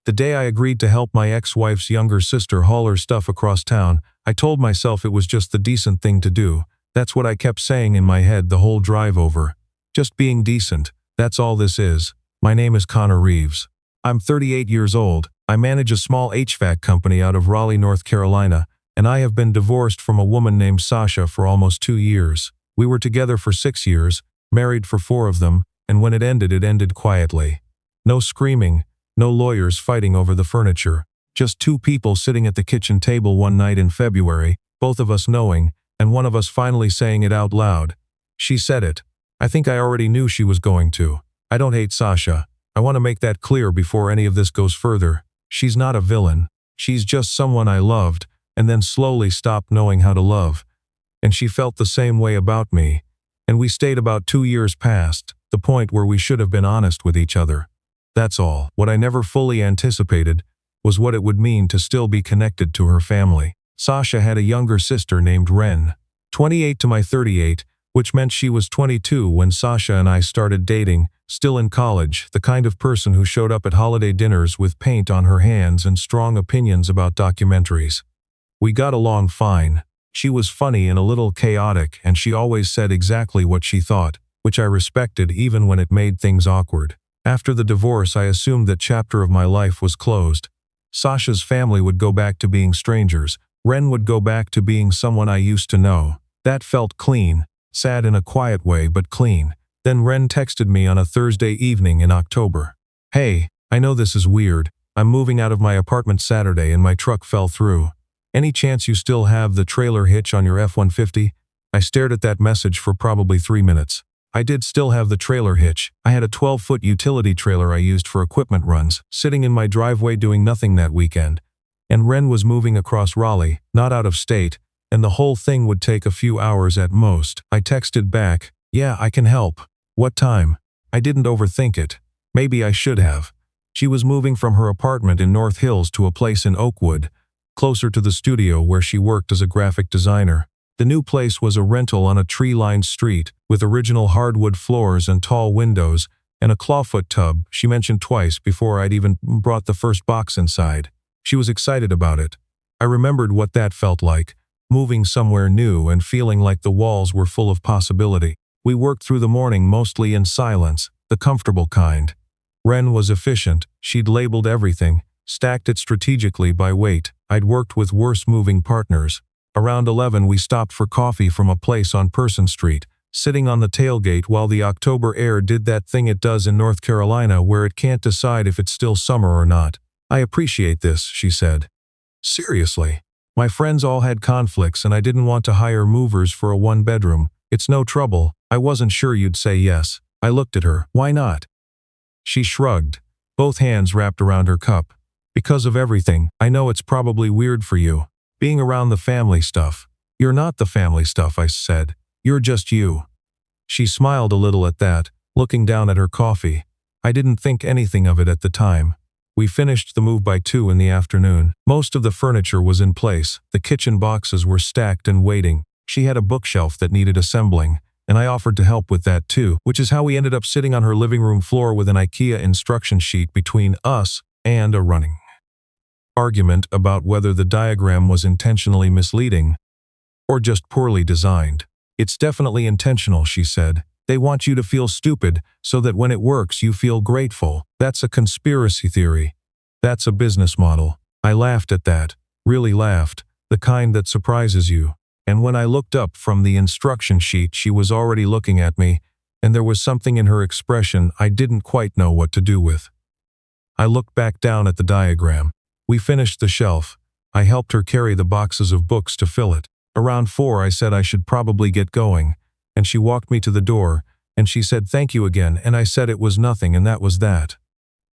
The day I agreed to help my ex-wife's younger sister haul her stuff across town, I told myself it was just the decent thing to do. That's what I kept saying in my head the whole drive over. Just being decent, that's all this is. My name is Connor Reeves. I'm 38 years old. I manage a small HVAC company out of Raleigh, North Carolina, and I have been divorced from a woman named Sasha for almost 2 years. We were together for 6 years, married for 4 of them, and when it ended quietly. No screaming, no lawyers fighting over the furniture. Just 2 people sitting at the kitchen table one night in February, both of us knowing, and one of us finally saying it out loud. She said it. I think I already knew she was going to. I don't hate Sasha. I want to make that clear before any of this goes further. She's not a villain. She's just someone I loved, and then slowly stopped knowing how to love. And she felt the same way about me. And we stayed about 2 years past the point where we should have been honest with each other. That's all. What I never fully anticipated was what it would mean to still be connected to her family. Sasha had a younger sister named Ren, 28 to my 38, which meant she was 22 when Sasha and I started dating, still in college, the kind of person who showed up at holiday dinners with paint on her hands and strong opinions about documentaries. We got along fine. She was funny and a little chaotic, and she always said exactly what she thought, which I respected even when it made things awkward. After the divorce, I assumed that chapter of my life was closed. Sasha's family would go back to being strangers. Ren would go back to being someone I used to know. That felt clean, sad in a quiet way, but clean. Then Ren texted me on a Thursday evening in October. Hey, I know this is weird. I'm moving out of my apartment Saturday and my truck fell through. Any chance you still have the trailer hitch on your F-150? I stared at that message for probably 3 minutes. I did still have the trailer hitch. I had a 12-foot utility trailer I used for equipment runs, sitting in my driveway doing nothing that weekend. And Ren was moving across Raleigh, not out of state, and the whole thing would take a few hours at most. I texted back, yeah, I can help. What time? I didn't overthink it. Maybe I should have. She was moving from her apartment in North Hills to a place in Oakwood, closer to the studio where she worked as a graphic designer. The new place was a rental on a tree-lined street, with original hardwood floors and tall windows, and a clawfoot tub she mentioned twice before I'd even brought the first box inside. She was excited about it. I remembered what that felt like, moving somewhere new and feeling like the walls were full of possibility. We worked through the morning mostly in silence, the comfortable kind. Ren was efficient. She'd labeled everything, stacked it strategically by weight. I'd worked with worse moving partners. Around 11 we stopped for coffee from a place on Person Street, sitting on the tailgate while the October air did that thing it does in North Carolina where it can't decide if it's still summer or not. I appreciate this, she said. Seriously. My friends all had conflicts and I didn't want to hire movers for a 1-bedroom. It's no trouble. I wasn't sure you'd say yes. I looked at her. Why not? She shrugged, both hands wrapped around her cup. Because of everything. I know it's probably weird for you. Being around the family stuff. You're not the family stuff, I said. You're just you. She smiled a little at that, looking down at her coffee. I didn't think anything of it at the time. We finished the move by 2 in the afternoon. Most of the furniture was in place. The kitchen boxes were stacked and waiting. She had a bookshelf that needed assembling, and I offered to help with that too, which is how we ended up sitting on her living room floor with an IKEA instruction sheet between us and a running argument about whether the diagram was intentionally misleading or just poorly designed. It's definitely intentional, she said. They want you to feel stupid so that when it works you feel grateful. That's a conspiracy theory. That's a business model. I laughed at that, really laughed, the kind that surprises you. And when I looked up from the instruction sheet she was already looking at me, and there was something in her expression I didn't quite know what to do with. I looked back down at the diagram. We finished the shelf. I helped her carry the boxes of books to fill it. Around 4 I said I should probably get going, and she walked me to the door, and she said thank you again, and I said it was nothing and that was that.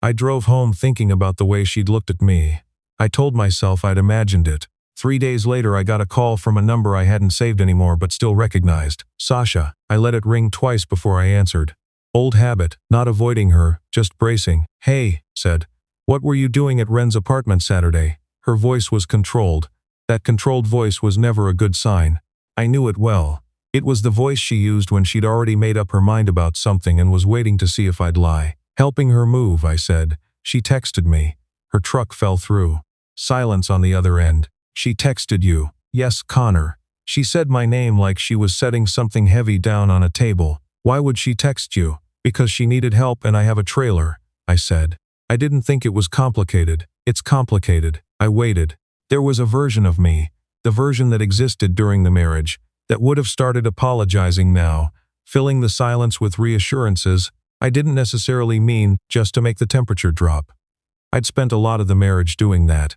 I drove home thinking about the way she'd looked at me. I told myself I'd imagined it. 3 days later I got a call from a number I hadn't saved anymore but still recognized. Sasha. I let it ring twice before I answered. Old habit, not avoiding her, just bracing. Hey, said. What were you doing at Ren's apartment Saturday? Her voice was controlled. That controlled voice was never a good sign. I knew it well. It was the voice she used when she'd already made up her mind about something and was waiting to see if I'd lie. Helping her move, I said. She texted me. Her truck fell through. Silence on the other end. She texted you. Yes, Connor. She said my name like she was setting something heavy down on a table. Why would she text you? Because she needed help and I have a trailer, I said. I didn't think it was complicated. It's complicated. I waited. There was a version of me, the version that existed during the marriage, that would have started apologizing now, filling the silence with reassurances. I didn't necessarily mean just to make the temperature drop. I'd spent a lot of the marriage doing that.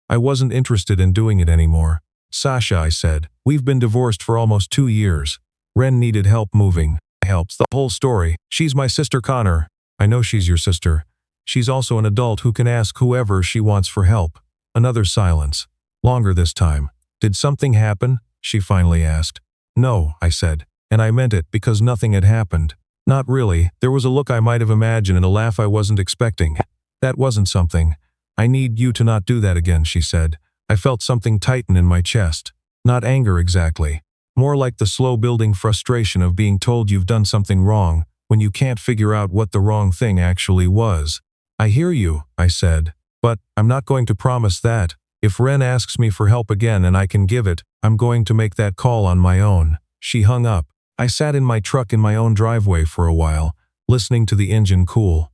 I wasn't interested in doing it anymore. Sasha, I said, we've been divorced for almost 2 years. Ren needed help moving. Helps the whole story. She's my sister Connor. I know she's your sister. She's also an adult who can ask whoever she wants for help. Another silence. Longer this time. Did something happen? She finally asked. No, I said. And I meant it because nothing had happened. Not really. There was a look I might have imagined and a laugh I wasn't expecting. That wasn't something. I need you to not do that again, she said. I felt something tighten in my chest. Not anger exactly. More like the slow-building frustration of being told you've done something wrong when you can't figure out what the wrong thing actually was. I hear you, I said. But I'm not going to promise that. If Ren asks me for help again and I can give it, I'm going to make that call on my own. She hung up. I sat in my truck in my own driveway for a while, listening to the engine cool.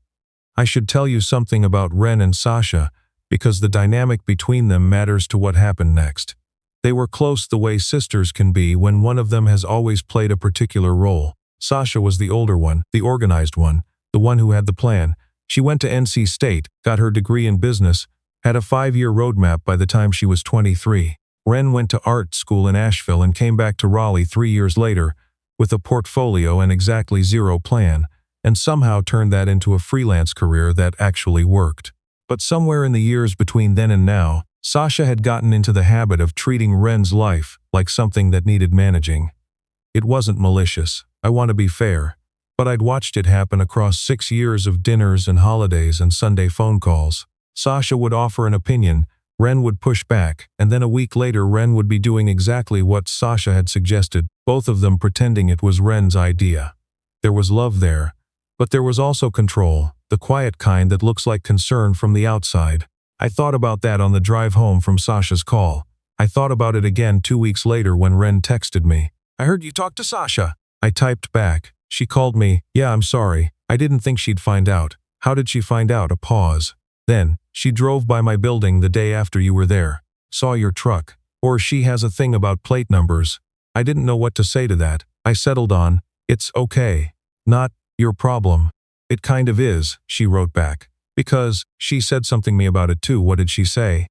I should tell you something about Ren and Sasha, because the dynamic between them matters to what happened next. They were close the way sisters can be when one of them has always played a particular role. Sasha was the older one, the organized one, the one who had the plan. She went to NC State, got her degree in business, had a 5-year roadmap by the time she was 23. Ren went to art school in Asheville and came back to Raleigh 3 years later with a portfolio and exactly zero plan, and somehow turned that into a freelance career that actually worked. But somewhere in the years between then and now, Sasha had gotten into the habit of treating Ren's life like something that needed managing. It wasn't malicious, I want to be fair, but I'd watched it happen across 6 years of dinners and holidays and Sunday phone calls. Sasha would offer an opinion, Ren would push back, and then a week later Ren would be doing exactly what Sasha had suggested, both of them pretending it was Ren's idea. There was love there, but there was also control, the quiet kind that looks like concern from the outside. I thought about that on the drive home from Sasha's call. I thought about it again 2 weeks later when Ren texted me. I heard you talk to Sasha. I typed back. She called me. Yeah, I'm sorry. I didn't think she'd find out. How did she find out? A pause. Then, she drove by my building the day after you were there. Saw your truck. Or she has a thing about plate numbers. I didn't know what to say to that. I settled on, it's okay. Not your problem. It kind of is, she wrote back. Because she said something to me about it too. What did she say?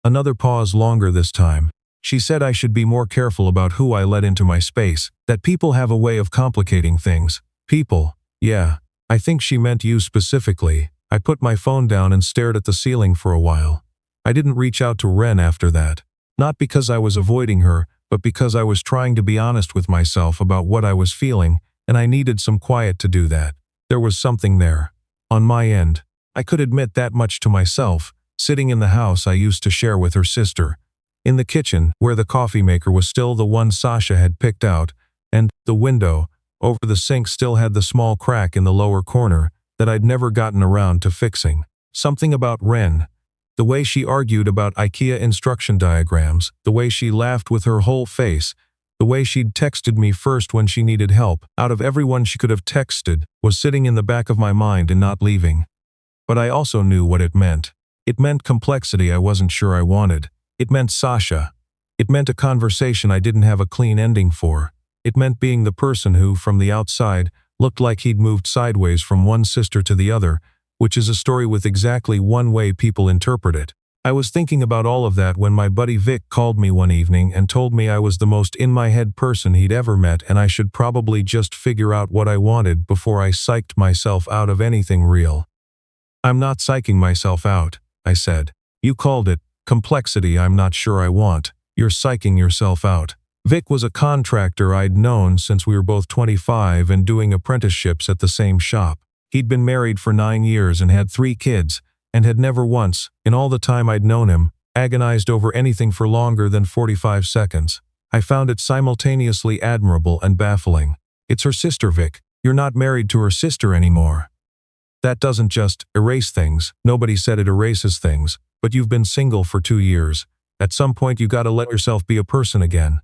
Another pause, longer this time. She said I should be more careful about who I let into my space, that people have a way of complicating things. People. Yeah. I think she meant you specifically. I put my phone down and stared at the ceiling for a while. I didn't reach out to Ren after that. Not because I was avoiding her, but because I was trying to be honest with myself about what I was feeling, and I needed some quiet to do that. There was something there. On my end. I could admit that much to myself, sitting in the house I used to share with her sister. In the kitchen, where the coffee maker was still the one Sasha had picked out, and the window over the sink still had the small crack in the lower corner that I'd never gotten around to fixing. Something about Ren. The way she argued about IKEA instruction diagrams, the way she laughed with her whole face, the way she'd texted me first when she needed help, out of everyone she could have texted, was sitting in the back of my mind and not leaving. But I also knew what it meant. It meant complexity I wasn't sure I wanted. It meant Sasha. It meant a conversation I didn't have a clean ending for. It meant being the person who, from the outside, looked like he'd moved sideways from one sister to the other, which is a story with exactly one way people interpret it. I was thinking about all of that when my buddy Vic called me one evening and told me I was the most in-my-head person he'd ever met and I should probably just figure out what I wanted before I psyched myself out of anything real. I'm not psyching myself out, I said. You called it complexity I'm not sure I want. You're psyching yourself out. Vic was a contractor I'd known since we were both 25 and doing apprenticeships at the same shop. He'd been married for 9 years and had 3 kids, and had never once, in all the time I'd known him, agonized over anything for longer than 45 seconds. I found it simultaneously admirable and baffling. It's her sister, Vic. You're not married to her sister anymore. That doesn't just erase things. Nobody said it erases things. But you've been single for 2 years. At some point you gotta let yourself be a person again.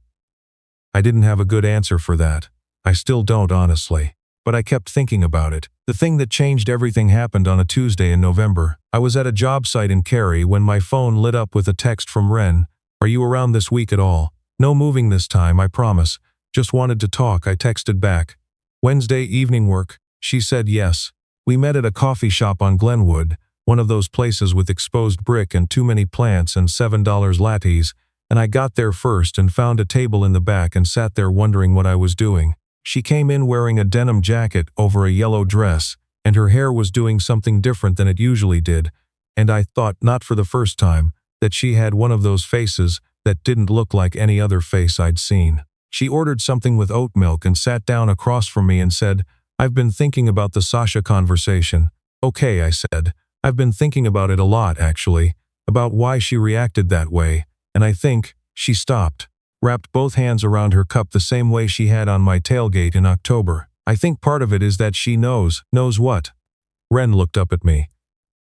I didn't have a good answer for that. I still don't, honestly. But I kept thinking about it. The thing that changed everything happened on a Tuesday in November. I was at a job site in Cary when my phone lit up with a text from Ren. Are you around this week at all? No moving this time, I promise. Just wanted to talk, I texted back. Wednesday evening work? She said yes. We met at a coffee shop on Glenwood, one of those places with exposed brick and too many plants and $7 lattes, and I got there first and found a table in the back and sat there wondering what I was doing. She came in wearing a denim jacket over a yellow dress, and her hair was doing something different than it usually did, and I thought, not for the first time, that she had one of those faces that didn't look like any other face I'd seen. She ordered something with oat milk and sat down across from me and said, I've been thinking about the Sasha conversation. Okay, I said. I've been thinking about it a lot, actually, about why she reacted that way, and I think, she stopped, wrapped both hands around her cup the same way she had on my tailgate in October. I think part of it is that she knows what? Ren looked up at me.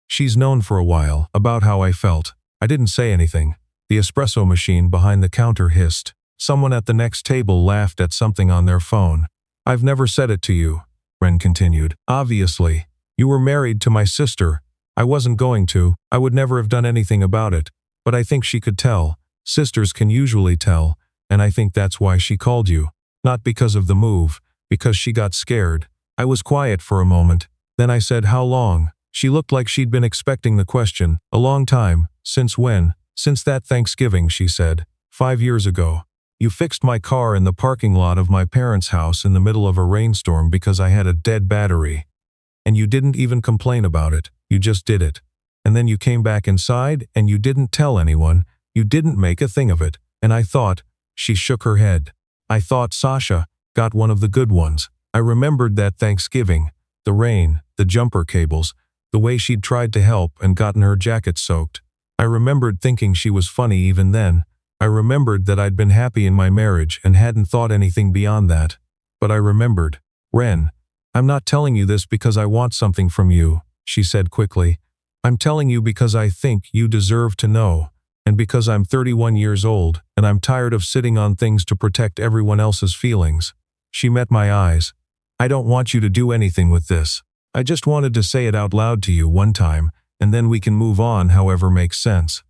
She's known for a while about how I felt. I didn't say anything. The espresso machine behind the counter hissed. Someone at the next table laughed at something on their phone. I've never said it to you, Ren continued. Obviously, you were married to my sister. I wasn't going to. I would never have done anything about it. But I think she could tell. Sisters can usually tell, and I think that's why she called you. Not because of the move, because she got scared. I was quiet for a moment. Then I said, how long? She looked like she'd been expecting the question. A long time. Since when? Since that Thanksgiving, she said. 5 years ago. You fixed my car in the parking lot of my parents' house in the middle of a rainstorm because I had a dead battery. And you didn't even complain about it. You just did it. And then you came back inside and you didn't tell anyone. You didn't make a thing of it. And I thought, she shook her head. I thought Sasha got one of the good ones. I remembered that Thanksgiving, the rain, the jumper cables, the way she'd tried to help and gotten her jacket soaked. I remembered thinking she was funny even then. I remembered that I'd been happy in my marriage and hadn't thought anything beyond that. But I remembered. Ren, I'm not telling you this because I want something from you, she said quickly. I'm telling you because I think you deserve to know. And because I'm 31 years old, and I'm tired of sitting on things to protect everyone else's feelings. She met my eyes. I don't want you to do anything with this. I just wanted to say it out loud to you one time, and then we can move on however makes sense.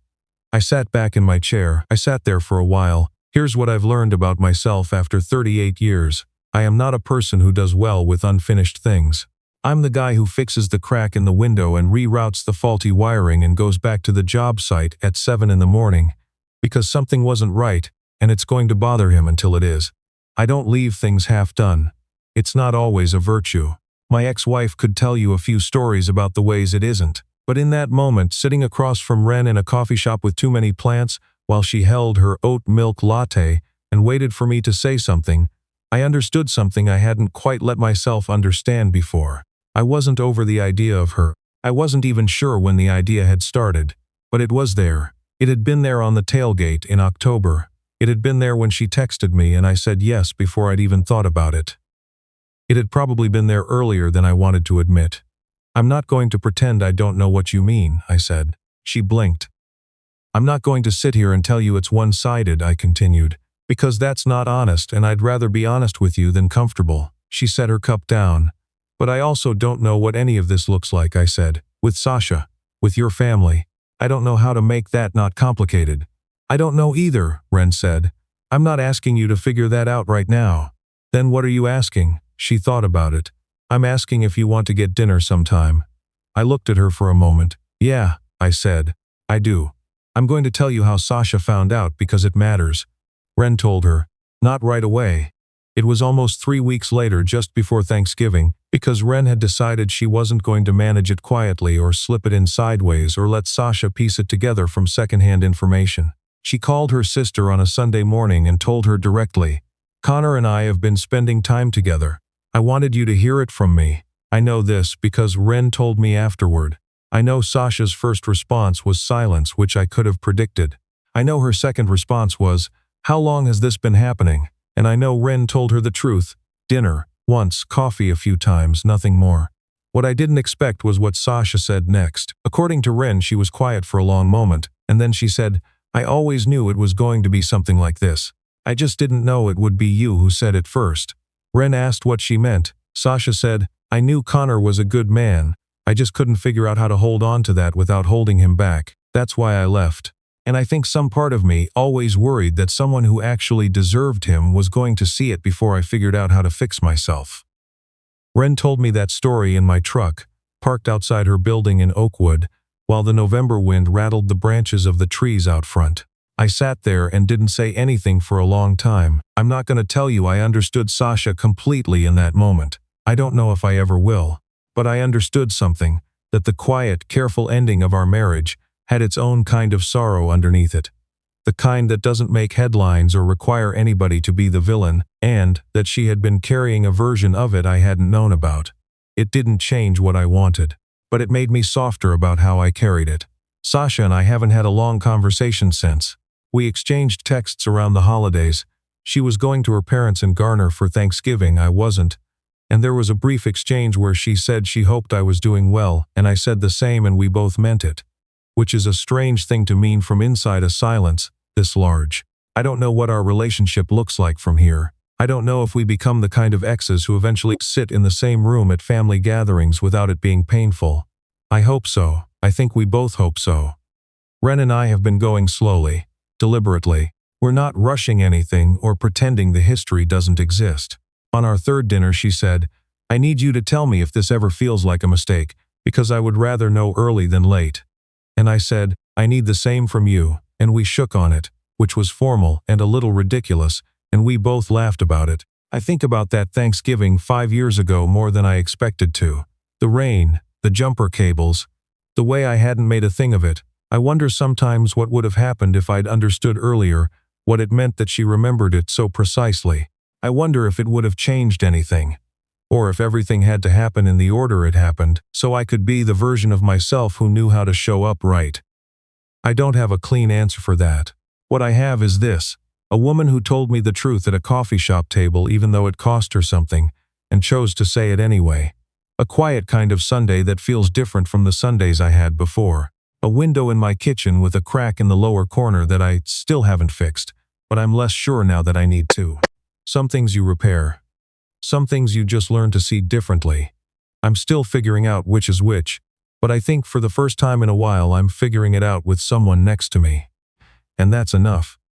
I sat back in my chair. I sat there for a while. Here's what I've learned about myself after 38 years. I am not a person who does well with unfinished things. I'm the guy who fixes the crack in the window and reroutes the faulty wiring and goes back to the job site at 7 in the morning because something wasn't right and it's going to bother him until it is. I don't leave things half done. It's not always a virtue. My ex-wife could tell you a few stories about the ways it isn't. But in that moment, sitting across from Ren in a coffee shop with too many plants while she held her oat milk latte and waited for me to say something, I understood something I hadn't quite let myself understand before. I wasn't over the idea of her. I wasn't even sure when the idea had started. But it was there. It had been there on the tailgate in October. It had been there when she texted me and I said yes before I'd even thought about it. It had probably been there earlier than I wanted to admit. I'm not going to pretend I don't know what you mean, I said. She blinked. I'm not going to sit here and tell you it's one-sided, I continued, because that's not honest and I'd rather be honest with you than comfortable. She set her cup down. But I also don't know what any of this looks like, I said. With Sasha. With your family. I don't know how to make that not complicated. I don't know either, Ren said. I'm not asking you to figure that out right now. Then what are you asking? She thought about it. I'm asking if you want to get dinner sometime. I looked at her for a moment. Yeah, I said. I do. I'm going to tell you how Sasha found out because it matters. Ren told her. Not right away. It was almost 3 weeks later, just before Thanksgiving, because Ren had decided she wasn't going to manage it quietly or slip it in sideways or let Sasha piece it together from secondhand information. She called her sister on a Sunday morning and told her directly, Connor and I have been spending time together. I wanted you to hear it from me. I know this because Ren told me afterward. I know Sasha's first response was silence, which I could have predicted. I know her second response was, how long has this been happening? And I know Ren told her the truth. Dinner, once, coffee a few times, nothing more. What I didn't expect was what Sasha said next. According to Ren, she was quiet for a long moment, and then she said, "I always knew it was going to be something like this. I just didn't know it would be you who said it first." Ren asked what she meant. Sasha said, "I knew Connor was a good man. I just couldn't figure out how to hold on to that without holding him back. That's why I left. And I think some part of me always worried that someone who actually deserved him was going to see it before I figured out how to fix myself." Ren told me that story in my truck, parked outside her building in Oakwood, while the November wind rattled the branches of the trees out front. I sat there and didn't say anything for a long time. I'm not going to tell you I understood Sasha completely in that moment. I don't know if I ever will. But I understood something, that the quiet, careful ending of our marriage had its own kind of sorrow underneath it. The kind that doesn't make headlines or require anybody to be the villain, and that she had been carrying a version of it I hadn't known about. It didn't change what I wanted, but it made me softer about how I carried it. Sasha and I haven't had a long conversation since. We exchanged texts around the holidays. She was going to her parents in Garner for Thanksgiving, I wasn't. And there was a brief exchange where she said she hoped I was doing well, and I said the same, and we both meant it. Which is a strange thing to mean from inside a silence this large. I don't know what our relationship looks like from here. I don't know if we become the kind of exes who eventually sit in the same room at family gatherings without it being painful. I hope so. I think we both hope so. Ren and I have been going slowly, deliberately. We're not rushing anything or pretending the history doesn't exist. On our third dinner, she said, "I need you to tell me if this ever feels like a mistake, because I would rather know early than late." And I said, "I need the same from you," and we shook on it, which was formal and a little ridiculous, and we both laughed about it. I think about that Thanksgiving 5 years ago more than I expected to. The rain, the jumper cables, the way I hadn't made a thing of it. I wonder sometimes what would have happened if I'd understood earlier what it meant that she remembered it so precisely. I wonder if it would have changed anything, or if everything had to happen in the order it happened, so I could be the version of myself who knew how to show up right. I don't have a clean answer for that. What I have is this: a woman who told me the truth at a coffee shop table even though it cost her something, and chose to say it anyway. A quiet kind of Sunday that feels different from the Sundays I had before. A window in my kitchen with a crack in the lower corner that I still haven't fixed, but I'm less sure now that I need to. Some things you repair. Some things you just learn to see differently. I'm still figuring out which is which, but I think for the first time in a while I'm figuring it out with someone next to me. And that's enough.